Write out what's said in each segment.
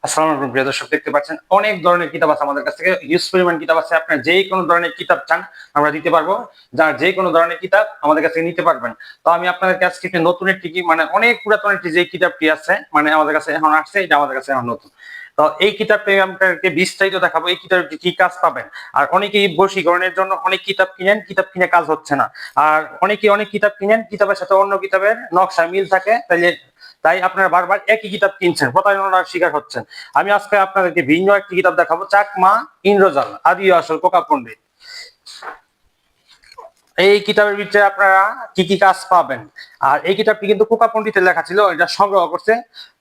আসসালামু আলাইকুম প্রিয় দর্শক, দেখতে পাচ্ছেন অনেক ধরনের কিতাব আছে আমাদের কাছ থেকে। হিউজ পরিমাণ কিতাব আছে। আপনার যে কোনো ধরনের কিতাব চান আমরা দিতে পারবো। যার যে কোনো ধরনের কিতাব আমাদের কাছে নিতে পারবেন। তো আমি আপনাদেরকে আজকে একটি নতুন একটি মানে অনেক পুরাতন একটি যে কিতাবটি আছে, মানে আমাদের কাছে এখন আসছে, এটা আমাদের কাছে এখন নতুন। তো এই কিতাবটি আপনাদেরকে বিস্তারিত দেখাবো, এই কিতাবটি কি কাজ পাবেন। আর অনেকেই বশীকরণের জন্য অনেক কিতাব কিনেন, কিতাব কিনে কাজ হচ্ছে না। আর অনেকেই অনেক কিতাব কিনেন, কিতাবের সাথে অন্য কিতাবের নকশা মিল থাকে, তাই আপনারা বারবার একই কিতাব কিনছেন, প্রতারণার শিকার হচ্ছেন। আমি আজকে আপনাদেরকে ভিন্ন একটি কিতাব দেখাবো, চাকমা ইন্দ্রজাল আদি আসল কোকা পণ্ডিত। এই কিতাবের ভিতরে আপনারা কি কি কাজ পাবেন। আর এই কিতাবটি কিন্তু কোকা পণ্ডিতের লেখা ছিল, এটা সংগ্রহ করছে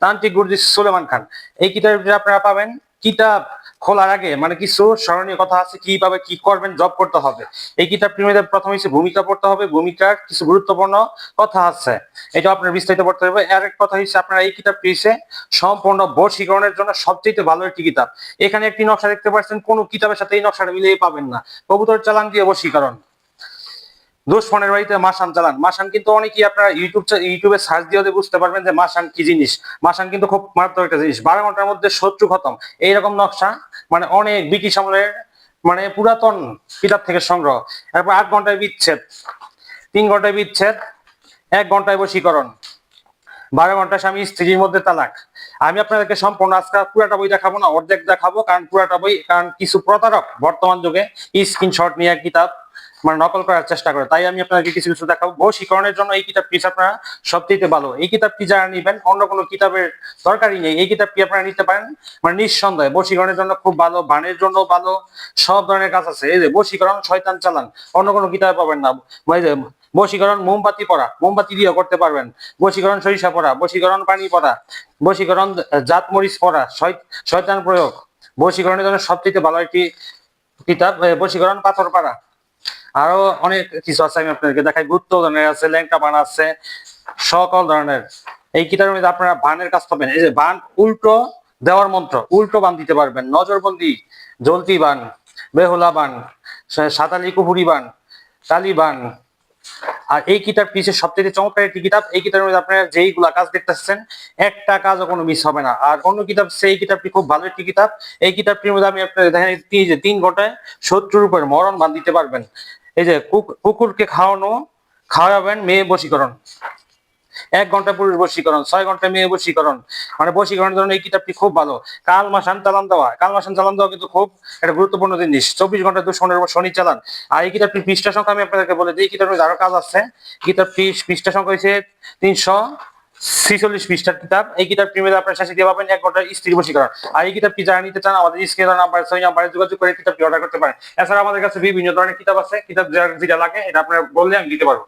তান্ত্রিক গুরুজি সুলেমান খান। এই কিতাবের ভিতরে আপনারা পাবেন কিতাব খোলার আগে মানে কিছু স্মরণীয় কথা আছে, কিভাবে কি করবেন, জব করতে হবে। এই কিতাবটির মধ্যে প্রথমে হচ্ছে ভূমিকা পড়তে হবে, ভূমিকার কিছু গুরুত্বপূর্ণ কথা আছে, এটা আপনার বিস্তারিত পড়তে হবে। আর এক কথা হচ্ছে আপনারা এই কিতাবটি হচ্ছে সম্পূর্ণ বশীকরণের জন্য সবচেয়ে ভালো একটি কিতাব। এখানে একটি নকশা দেখতে পাচ্ছেন, কোনো কিতাবের সাথে এই নকশাটা মিলিয়ে পাবেন না। কবুতর চালান দিয়ে বশীকরণ, দুশ্মনের বাড়িতে মাসান চালান। মাসান কিন্তু অনেকেই আপনারা ইউটিউবে সার্চ দিয়ে বুঝতে পারবেন যে মাসান কি জিনিস। মাসান কিন্তু খুব মারাত্মক একটা জিনিস, 12 ঘন্টার মধ্যে শত্রু খতম, এইরকম নকশা। মানে অনেক ব্রিটিশ আমলের মানে পুরাতন কিতাব থেকে সংগ্রহ। এরপর 8 ঘন্টায় বিচ্ছেদ, 3 ঘন্টায় বিচ্ছেদ, 1 ঘন্টায় বশীকরণ, 12 ঘন্টা স্বামী স্ত্রীর মধ্যে তালাক। আমি আপনাদেরকে সম্পূর্ণ আজকে পুরাটা বই দেখাবো না, অর্ধেক দেখাবো, কারণ পুরাটা বই, কারণ কিছু প্রতারক বর্তমান যুগে স্ক্রিনশট নিয়ে কিতাব মানে নকল করার চেষ্টা করে, তাই আমি আপনাদেরকে কিছু কিছু দেখাবো। বশীকরণের জন্য এই কিতাবটি আপনারা সবচেয়ে ভালো। এই কিতাবটি যারা নিবেন, অন্য কোনো কিতাবের দরকারই নেই, এই কিতাবটি আপনারা নিতে পারেন। মানে নিঃসন্দেহে বশীকরণের জন্য খুব ভালো, বানের জন্য ভালো, সব ধরনের কাজ আছে। এই যে বশীকরণ শয়তান চালান, অন্য কোনো কিতাবে পাবেন না। এই যে বশীকরণ মোমবাতি পড়া, মোমবাতি দিয়ে করতে পারবেন। বশীকরণ সরিষা পড়া, বশীকরণ পানি পড়া, বশীকরণ জাত মরিচ পড়া, শয়তান প্রয়োগ। বশীকরণের জন্য সবচেয়ে ভালো একটি কিতাব বশীকরণ পাথর পাড়া। আরো অনেক কিছু আছে, আমি আপনাদেরকে দেখাই। গুপ্ত ধরনের আছে, ল্যাংটা বান আছে, সকল ধরনের। এই কিতাবের মধ্যে আপনারা বানের কাজ পাবেন। এই যে বান উল্টো দেওয়ার মন্ত্র, উল্টো বান দিতে পারবেন, নজরবন্দি, জলতি বান, বেহুলা বান, সাতালি কুহুরি বান, তালিবান। আর এই কিতাবটি হচ্ছে সবচেয়ে চমৎকার একটি কিতাব। এই কিতাবের মধ্যে আপনারা যেইগুলা কাজ দেখতেছেন, একটা কাজও কোনো মিস হবে না। আর অন্য কিতাব, সেই কিতাবটি খুব ভালো একটি কিতাব। এই কিতাবটির মধ্যে আমি আপনাদের দেখেন, 3 ঘন্টায় শত্রুর উপর মরণ বান দিতে পারবেন। এই যে কুকুরকে খাওয়াবেন মেয়ে বশীকরণ, 1 ঘন্টা পুরুষ বশীকরণ, 6 ঘন্টা মেয়ে বশীকরণ। মানে বশীকরণের জন্য এই কিতাবটি খুব ভালো। কাল মাসান চালান দেওয়া, কাল মাসান চালান দেওয়া কিন্তু খুব একটা গুরুত্বপূর্ণ জিনিস। 24 ঘন্টা দুশ্মনের উপর শনি চালান। আর এই কিতাবটির পৃষ্ঠা সংখ্যা আমি আপনাদেরকে বলে দিই, এই কিতাবের আরো কাজ আছে। কিতাবটির পৃষ্ঠা সংখ্যা হয়েছে 346 পৃষ্ঠার কিতাব। এই কিতাবটির মধ্যে আপনার শেষে দিয়ে পাবেন 1 ঘন্টার স্ত্রী বশীকরণ। আর এই কিতাবটি যারা নিতে চান, আমাদের স্ক্রিনে নাম্বার, সেই নাম্বারে যোগাযোগ করে কিতাবটি অর্ডার করতে পারেন। এছাড়া আমাদের কাছে বিভিন্ন ধরনের কিতাব আছে, কিতাব যেটা লাগে এটা আপনারা বললে আমি দিতে পারবো।